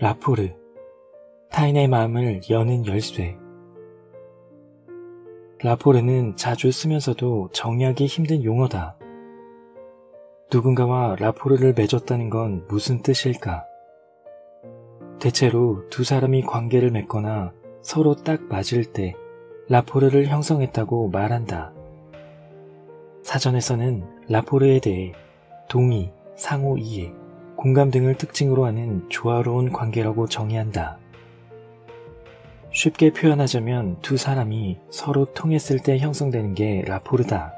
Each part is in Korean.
라포르, 타인의 마음을 여는 열쇠. 라포르는 자주 쓰면서도 정의하기 힘든 용어다. 누군가와 라포르를 맺었다는 건 무슨 뜻일까? 대체로 두 사람이 관계를 맺거나 서로 딱 맞을 때 라포르를 형성했다고 말한다. 사전에서는 라포르에 대해 동의, 상호 이해, 공감 등을 특징으로 하는 조화로운 관계라고 정의한다. 쉽게 표현하자면 두 사람이 서로 통했을 때 형성되는 게 라포르다.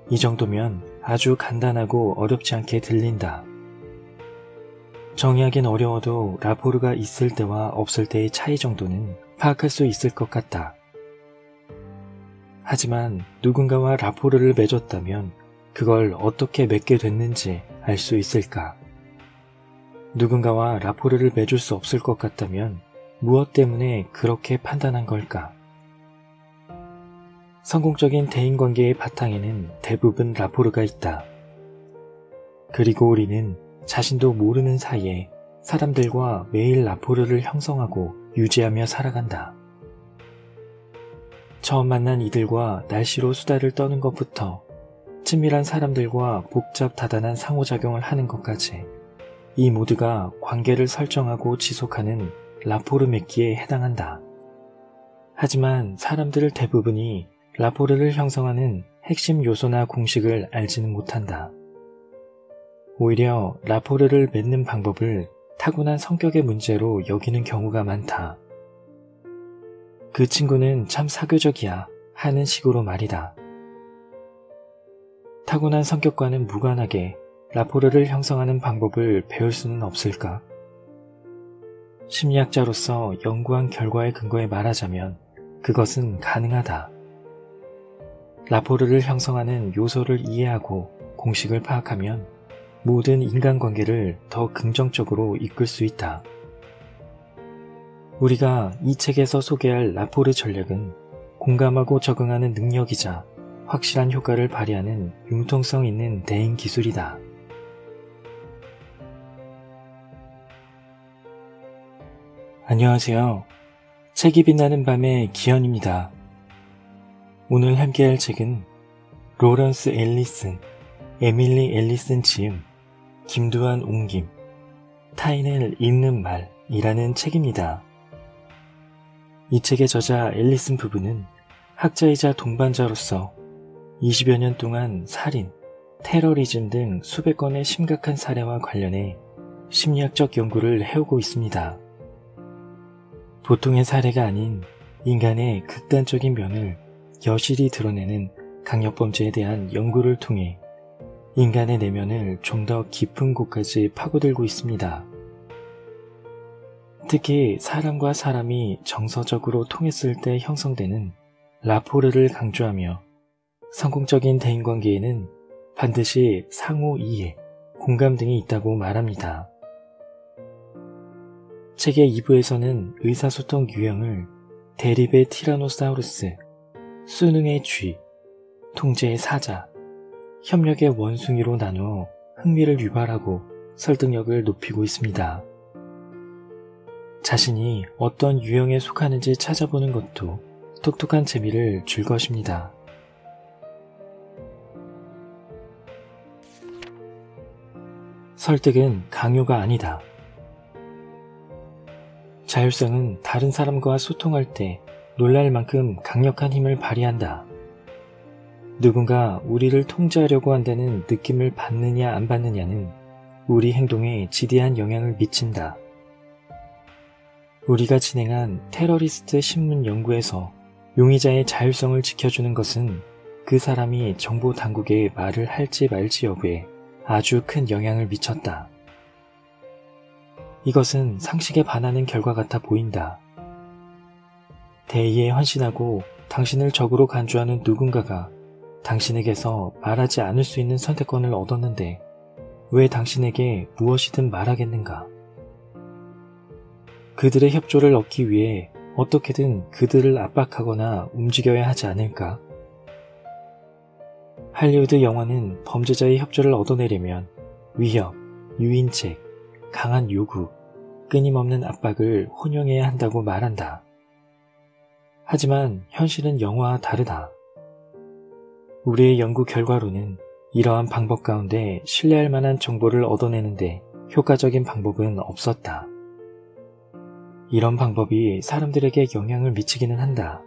이 정도면 아주 간단하고 어렵지 않게 들린다. 정의하긴 어려워도 라포르가 있을 때와 없을 때의 차이 정도는 파악할 수 있을 것 같다. 하지만 누군가와 라포르를 맺었다면 그걸 어떻게 맺게 됐는지 알 수 있을까? 누군가와 라포르를 맺을 수 없을 것 같다면 무엇 때문에 그렇게 판단한 걸까? 성공적인 대인관계의 바탕에는 대부분 라포르가 있다. 그리고 우리는 자신도 모르는 사이에 사람들과 매일 라포르를 형성하고 유지하며 살아간다. 처음 만난 이들과 날씨로 수다를 떠는 것부터 친밀한 사람들과 복잡 다단한 상호작용을 하는 것까지 이 모두가 관계를 설정하고 지속하는 라포르 맺기에 해당한다. 하지만 사람들 대부분이 라포르를 형성하는 핵심 요소나 공식을 알지는 못한다. 오히려 라포르를 맺는 방법을 타고난 성격의 문제로 여기는 경우가 많다. 그 친구는 참 사교적이야 하는 식으로 말이다. 타고난 성격과는 무관하게 라포르를 형성하는 방법을 배울 수는 없을까? 심리학자로서 연구한 결과의 근거에 말하자면 그것은 가능하다. 라포르를 형성하는 요소를 이해하고 공식을 파악하면 모든 인간관계를 더 긍정적으로 이끌 수 있다. 우리가 이 책에서 소개할 라포르 전략은 공감하고 적응하는 능력이자 확실한 효과를 발휘하는 융통성 있는 대인 기술이다. 안녕하세요. 책이 빛나는 밤의 기현입니다. 오늘 함께할 책은 로런스 앨리슨, 에밀리 앨리슨 지음, 김두한 옮김, 타인을 읽는 말이라는 책입니다. 이 책의 저자 앨리슨 부부는 학자이자 동반자로서 20여 년 동안 살인, 테러리즘 등 수백 건의 심각한 사례와 관련해 심리학적 연구를 해오고 있습니다. 보통의 사례가 아닌 인간의 극단적인 면을 여실히 드러내는 강력범죄에 대한 연구를 통해 인간의 내면을 좀 더 깊은 곳까지 파고들고 있습니다. 특히 사람과 사람이 정서적으로 통했을 때 형성되는 라포르를 강조하며 성공적인 대인관계에는 반드시 상호 이해, 공감 등이 있다고 말합니다. 책의 2부에서는 의사소통 유형을 대립의 티라노사우루스, 수능의 쥐, 통제의 사자, 협력의 원숭이로 나누어 흥미를 유발하고 설득력을 높이고 있습니다. 자신이 어떤 유형에 속하는지 찾아보는 것도 똑똑한 재미를 줄 것입니다. 설득은 강요가 아니다. 자율성은 다른 사람과 소통할 때 놀랄 만큼 강력한 힘을 발휘한다. 누군가 우리를 통제하려고 한다는 느낌을 받느냐 안 받느냐는 우리 행동에 지대한 영향을 미친다. 우리가 진행한 테러리스트 신문 연구에서 용의자의 자율성을 지켜주는 것은 그 사람이 정보 당국에 말을 할지 말지 여부에 아주 큰 영향을 미쳤다. 이것은 상식에 반하는 결과 같아 보인다. 대의에 헌신하고 당신을 적으로 간주하는 누군가가 당신에게서 말하지 않을 수 있는 선택권을 얻었는데 왜 당신에게 무엇이든 말하겠는가? 그들의 협조를 얻기 위해 어떻게든 그들을 압박하거나 움직여야 하지 않을까? 할리우드 영화는 범죄자의 협조를 얻어내려면 위협, 유인책, 강한 요구, 끊임없는 압박을 혼용해야 한다고 말한다. 하지만 현실은 영화와 다르다. 우리의 연구 결과로는 이러한 방법 가운데 신뢰할 만한 정보를 얻어내는데 효과적인 방법은 없었다. 이런 방법이 사람들에게 영향을 미치기는 한다.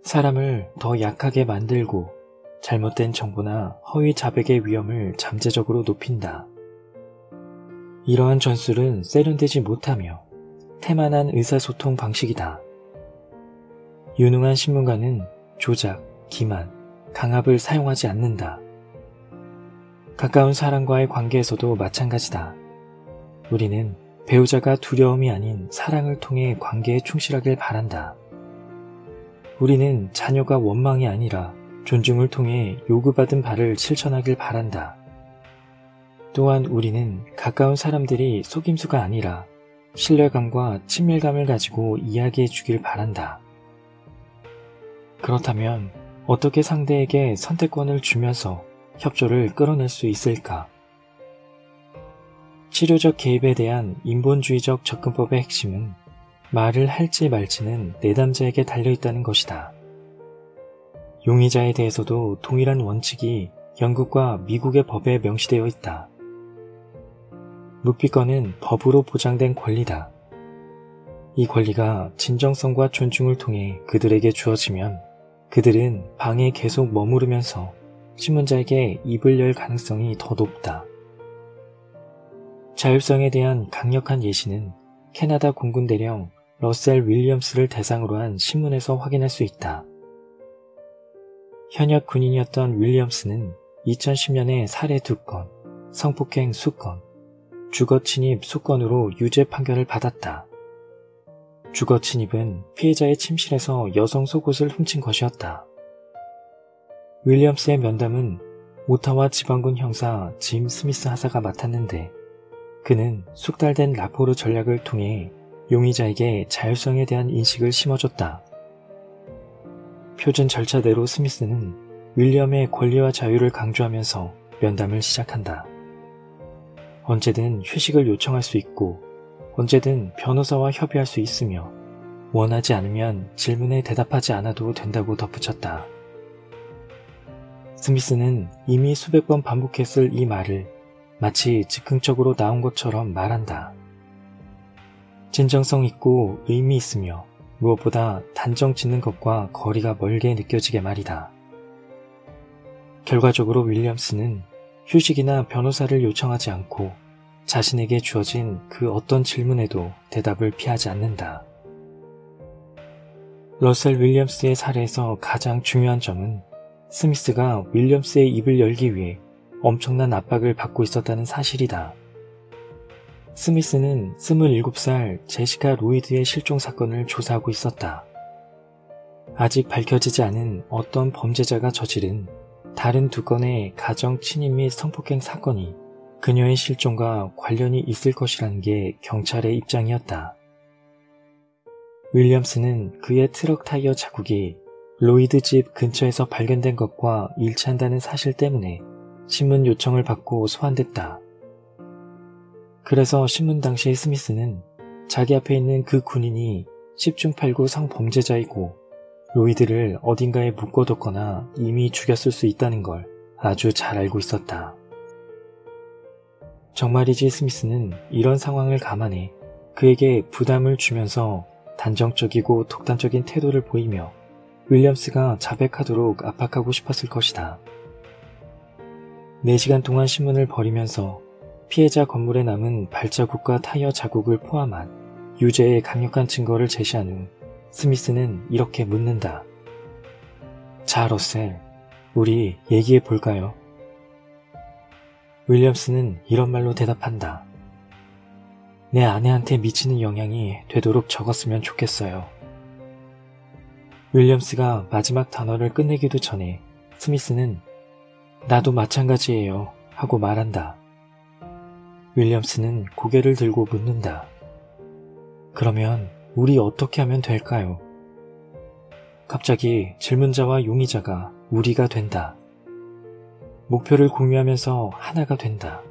사람을 더 약하게 만들고 잘못된 정보나 허위 자백의 위험을 잠재적으로 높인다. 이러한 전술은 세련되지 못하며 태만한 의사소통 방식이다. 유능한 신문가는 조작, 기만, 강압을 사용하지 않는다. 가까운 사람과의 관계에서도 마찬가지다. 우리는 배우자가 두려움이 아닌 사랑을 통해 관계에 충실하길 바란다. 우리는 자녀가 원망이 아니라 존중을 통해 요구받은 바를 실천하길 바란다. 또한 우리는 가까운 사람들이 속임수가 아니라 신뢰감과 친밀감을 가지고 이야기해 주길 바란다. 그렇다면 어떻게 상대에게 선택권을 주면서 협조를 끌어낼 수 있을까? 치료적 개입에 대한 인본주의적 접근법의 핵심은 말을 할지 말지는 내담자에게 달려있다는 것이다. 용의자에 대해서도 동일한 원칙이 영국과 미국의 법에 명시되어 있다. 묵비권은 법으로 보장된 권리다. 이 권리가 진정성과 존중을 통해 그들에게 주어지면 그들은 방에 계속 머무르면서 신문자에게 입을 열 가능성이 더 높다. 자율성에 대한 강력한 예시는 캐나다 공군 대령 러셀 윌리엄스를 대상으로 한 신문에서 확인할 수 있다. 현역 군인이었던 윌리엄스는 2010년에 살해 2건, 성폭행 수건, 주거침입 수건으로 유죄 판결을 받았다. 주거침입은 피해자의 침실에서 여성 속옷을 훔친 것이었다. 윌리엄스의 면담은 오타와 지방군 형사 짐 스미스 하사가 맡았는데 그는 숙달된 라포르 전략을 통해 용의자에게 자율성에 대한 인식을 심어줬다. 표준 절차대로 스미스는 윌리엄의 권리와 자유를 강조하면서 면담을 시작한다. 언제든 휴식을 요청할 수 있고 언제든 변호사와 협의할 수 있으며 원하지 않으면 질문에 대답하지 않아도 된다고 덧붙였다. 스미스는 이미 수백 번 반복했을 이 말을 마치 즉흥적으로 나온 것처럼 말한다. 진정성 있고 의미 있으며 무엇보다 단정 짓는 것과 거리가 멀게 느껴지게 말이다. 결과적으로 윌리엄스는 휴식이나 변호사를 요청하지 않고 자신에게 주어진 그 어떤 질문에도 대답을 피하지 않는다. 러셀 윌리엄스의 사례에서 가장 중요한 점은 스미스가 윌리엄스의 입을 열기 위해 엄청난 압박을 받고 있었다는 사실이다. 스미스는 27살 제시카 로이드의 실종 사건을 조사하고 있었다. 아직 밝혀지지 않은 어떤 범죄자가 저지른 다른 2건의 가정 침입 및 성폭행 사건이 그녀의 실종과 관련이 있을 것이라는 게 경찰의 입장이었다. 윌리엄스는 그의 트럭 타이어 자국이 로이드 집 근처에서 발견된 것과 일치한다는 사실 때문에 신문 요청을 받고 소환됐다. 그래서 신문 당시 스미스는 자기 앞에 있는 그 군인이 10중 8구 성범죄자이고 로이드를 어딘가에 묶어뒀거나 이미 죽였을 수 있다는 걸 아주 잘 알고 있었다. 정말이지 스미스는 이런 상황을 감안해 그에게 부담을 주면서 단정적이고 독단적인 태도를 보이며 윌리엄스가 자백하도록 압박하고 싶었을 것이다. 4시간 동안 신문을 벌이면서 피해자 건물에 남은 발자국과 타이어 자국을 포함한 유죄의 강력한 증거를 제시한 후 스미스는 이렇게 묻는다. 자, 러셀, 우리 얘기해 볼까요? 윌리엄스는 이런 말로 대답한다. 내 아내한테 미치는 영향이 되도록 적었으면 좋겠어요. 윌리엄스가 마지막 단어를 끝내기도 전에 스미스는 나도 마찬가지예요 하고 말한다. 윌리엄스는 고개를 들고 묻는다. 그러면 우리 어떻게 하면 될까요? 갑자기 질문자와 용의자가 우리가 된다. 목표를 공유하면서 하나가 된다.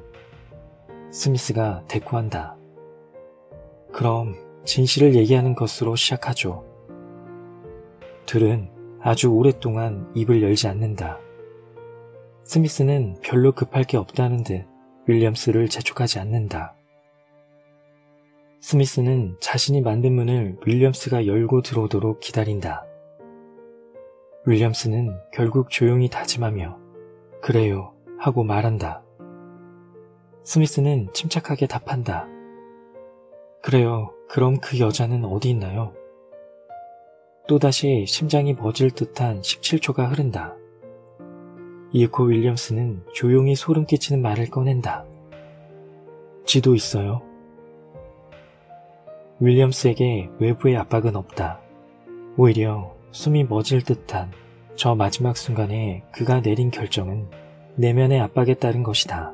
스미스가 대꾸한다. 그럼 진실을 얘기하는 것으로 시작하죠. 둘은 아주 오랫동안 입을 열지 않는다. 스미스는 별로 급할 게 없다는 듯 윌리엄스를 재촉하지 않는다. 스미스는 자신이 만든 문을 윌리엄스가 열고 들어오도록 기다린다. 윌리엄스는 결국 조용히 다짐하며 그래요 하고 말한다. 스미스는 침착하게 답한다. 그래요, 그럼 그 여자는 어디 있나요? 또다시 심장이 멎을 듯한 17초가 흐른다. 이윽고 윌리엄스는 조용히 소름 끼치는 말을 꺼낸다. 쥐도 있어요? 윌리엄스에게 외부의 압박은 없다. 오히려 숨이 멎을 듯한 저 마지막 순간에 그가 내린 결정은 내면의 압박에 따른 것이다.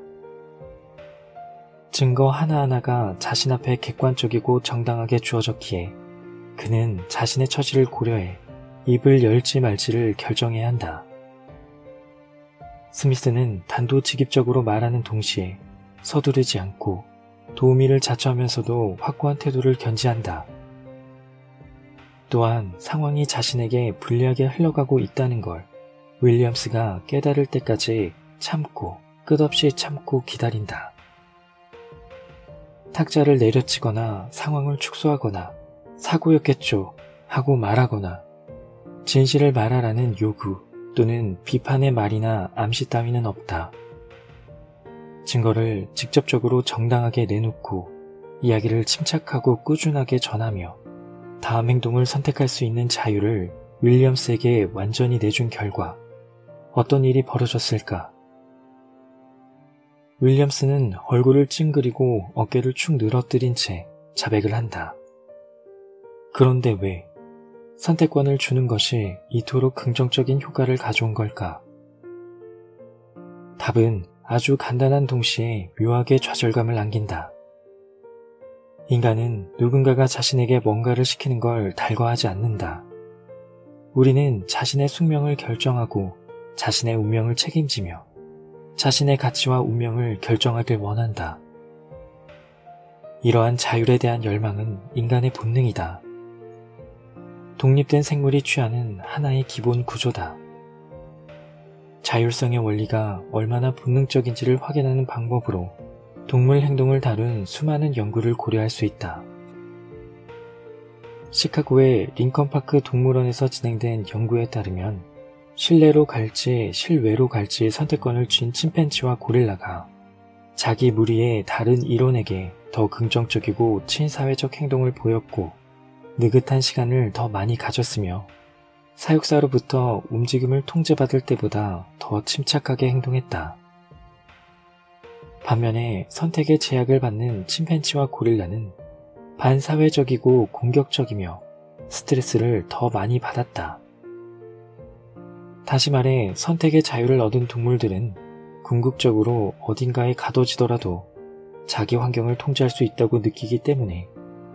증거 하나하나가 자신 앞에 객관적이고 정당하게 주어졌기에 그는 자신의 처지를 고려해 입을 열지 말지를 결정해야 한다. 스미스는 단도직입적으로 말하는 동시에 서두르지 않고 도우미를 자처하면서도 확고한 태도를 견지한다. 또한 상황이 자신에게 불리하게 흘러가고 있다는 걸 윌리엄스가 깨달을 때까지 참고 끝없이 참고 기다린다. 탁자를 내려치거나 상황을 축소하거나 사고였겠죠 하고 말하거나 진실을 말하라는 요구 또는 비판의 말이나 암시 따위는 없다. 증거를 직접적으로 정당하게 내놓고 이야기를 침착하고 꾸준하게 전하며 다음 행동을 선택할 수 있는 자유를 윌리엄스에게 완전히 내준 결과 어떤 일이 벌어졌을까? 윌리엄스는 얼굴을 찡그리고 어깨를 축 늘어뜨린 채 자백을 한다. 그런데 왜 선택권을 주는 것이 이토록 긍정적인 효과를 가져온 걸까? 답은 아주 간단한 동시에 묘하게 좌절감을 안긴다. 인간은 누군가가 자신에게 뭔가를 시키는 걸 달궈하지 않는다. 우리는 자신의 숙명을 결정하고 자신의 운명을 책임지며 자신의 가치와 운명을 결정하길 원한다. 이러한 자율에 대한 열망은 인간의 본능이다. 독립된 생물이 취하는 하나의 기본 구조다. 자율성의 원리가 얼마나 본능적인지를 확인하는 방법으로 동물 행동을 다룬 수많은 연구를 고려할 수 있다. 시카고의 링컨파크 동물원에서 진행된 연구에 따르면 실내로 갈지 실외로 갈지 선택권을 쥔 침팬지와 고릴라가 자기 무리의 다른 일원에게 더 긍정적이고 친사회적 행동을 보였고 느긋한 시간을 더 많이 가졌으며 사육사로부터 움직임을 통제받을 때보다 더 침착하게 행동했다. 반면에 선택의 제약을 받는 침팬지와 고릴라는 반사회적이고 공격적이며 스트레스를 더 많이 받았다. 다시 말해 선택의 자유를 얻은 동물들은 궁극적으로 어딘가에 가둬지더라도 자기 환경을 통제할 수 있다고 느끼기 때문에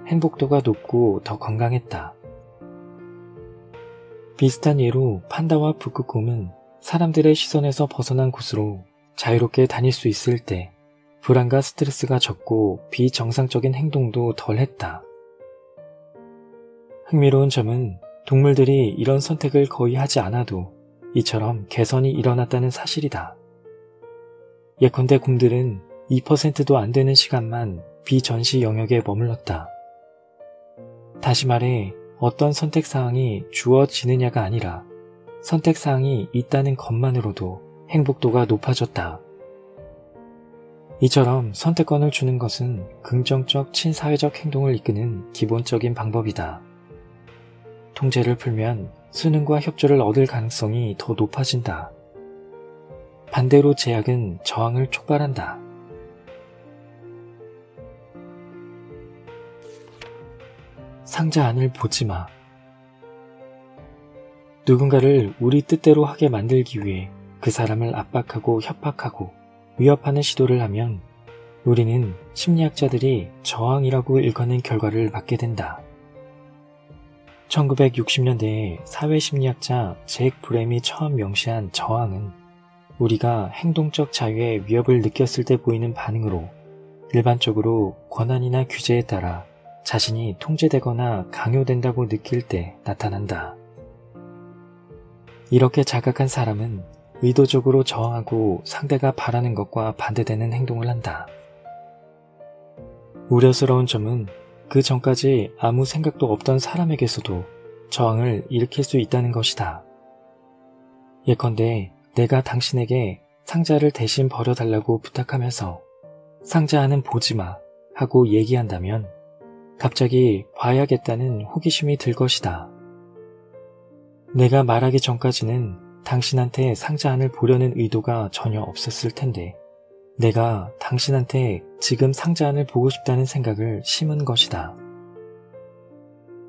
행복도가 높고 더 건강했다. 비슷한 예로 판다와 북극곰은 사람들의 시선에서 벗어난 곳으로 자유롭게 다닐 수 있을 때 불안과 스트레스가 적고 비정상적인 행동도 덜했다. 흥미로운 점은 동물들이 이런 선택을 거의 하지 않아도 이처럼 개선이 일어났다는 사실이다. 예컨대 곰들은 2%도 안 되는 시간만 비전시 영역에 머물렀다. 다시 말해 어떤 선택사항이 주어지느냐가 아니라 선택사항이 있다는 것만으로도 행복도가 높아졌다. 이처럼 선택권을 주는 것은 긍정적 친사회적 행동을 이끄는 기본적인 방법이다. 통제를 풀면 수능과 협조를 얻을 가능성이 더 높아진다. 반대로 제약은 저항을 촉발한다. 상자 안을 보지 마. 누군가를 우리 뜻대로 하게 만들기 위해 그 사람을 압박하고 협박하고 위협하는 시도를 하면 우리는 심리학자들이 저항이라고 일컫는 결과를 맞게 된다. 1960년대에 사회심리학자 잭 브램이 처음 명시한 저항은 우리가 행동적 자유의 위협을 느꼈을 때 보이는 반응으로 일반적으로 권한이나 규제에 따라 자신이 통제되거나 강요된다고 느낄 때 나타난다. 이렇게 자각한 사람은 의도적으로 저항하고 상대가 바라는 것과 반대되는 행동을 한다. 우려스러운 점은 그 전까지 아무 생각도 없던 사람에게서도 저항을 일으킬 수 있다는 것이다. 예컨대 내가 당신에게 상자를 대신 버려달라고 부탁하면서 상자 안은 보지마 하고 얘기한다면 갑자기 봐야겠다는 호기심이 들 것이다. 내가 말하기 전까지는 당신한테 상자 안을 보려는 의도가 전혀 없었을 텐데 내가 당신한테 지금 상자 안을 보고 싶다는 생각을 심은 것이다.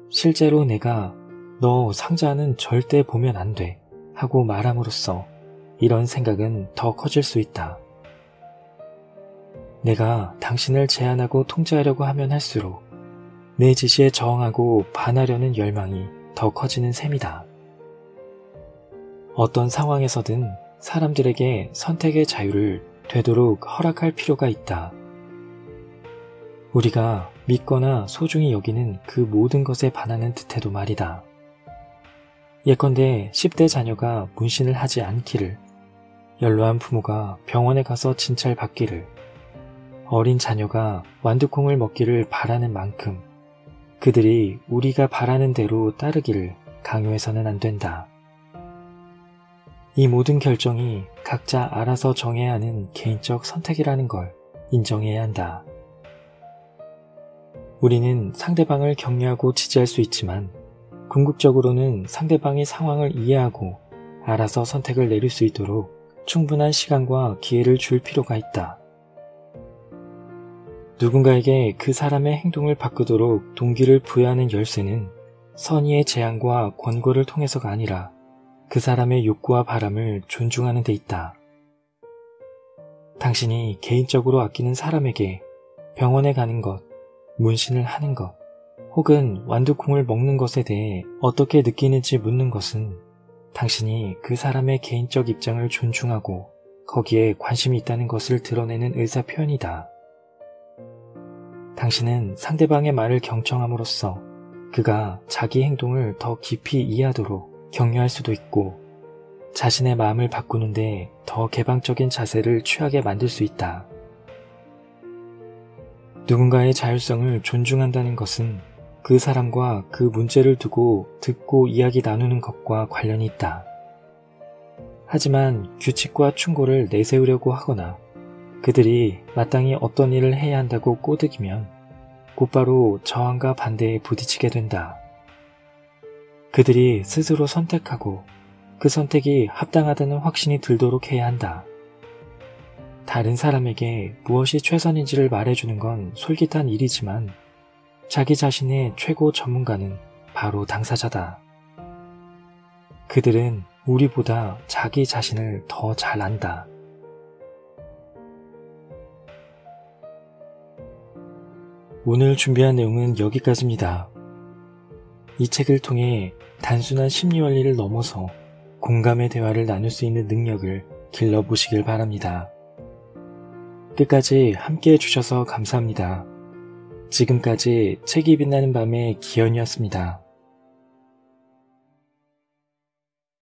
실제로 내가 너 상자 안은 절대 보면 안 돼 하고 말함으로써 이런 생각은 더 커질 수 있다. 내가 당신을 제한하고 통제하려고 하면 할수록 내 지시에 저항하고 반하려는 열망이 더 커지는 셈이다. 어떤 상황에서든 사람들에게 선택의 자유를 되도록 허락할 필요가 있다. 우리가 믿거나 소중히 여기는 그 모든 것에 반하는 듯해도 말이다. 예컨대 10대 자녀가 문신을 하지 않기를, 연로한 부모가 병원에 가서 진찰받기를, 어린 자녀가 완두콩을 먹기를 바라는 만큼 그들이 우리가 바라는 대로 따르기를 강요해서는 안 된다. 이 모든 결정이 각자 알아서 정해야 하는 개인적 선택이라는 걸 인정해야 한다. 우리는 상대방을 격려하고 지지할 수 있지만 궁극적으로는 상대방의 상황을 이해하고 알아서 선택을 내릴 수 있도록 충분한 시간과 기회를 줄 필요가 있다. 누군가에게 그 사람의 행동을 바꾸도록 동기를 부여하는 열쇠는 선의의 제안과 권고를 통해서가 아니라 그 사람의 욕구와 바람을 존중하는 데 있다. 당신이 개인적으로 아끼는 사람에게 병원에 가는 것, 문신을 하는 것, 혹은 완두콩을 먹는 것에 대해 어떻게 느끼는지 묻는 것은 당신이 그 사람의 개인적 입장을 존중하고 거기에 관심이 있다는 것을 드러내는 의사표현이다. 당신은 상대방의 말을 경청함으로써 그가 자기 행동을 더 깊이 이해하도록 격려할 수도 있고 자신의 마음을 바꾸는데 더 개방적인 자세를 취하게 만들 수 있다. 누군가의 자율성을 존중한다는 것은 그 사람과 그 문제를 두고 듣고 이야기 나누는 것과 관련이 있다. 하지만 규칙과 충고를 내세우려고 하거나 그들이 마땅히 어떤 일을 해야 한다고 꼬드기면 곧바로 저항과 반대에 부딪히게 된다. 그들이 스스로 선택하고 그 선택이 합당하다는 확신이 들도록 해야 한다. 다른 사람에게 무엇이 최선인지를 말해주는 건 솔깃한 일이지만 자기 자신의 최고 전문가는 바로 당사자다. 그들은 우리보다 자기 자신을 더 잘 안다. 오늘 준비한 내용은 여기까지입니다. 이 책을 통해 단순한 심리원리를 넘어서 공감의 대화를 나눌 수 있는 능력을 길러보시길 바랍니다. 끝까지 함께해 주셔서 감사합니다. 지금까지 책이 빛나는 밤의 기현이었습니다.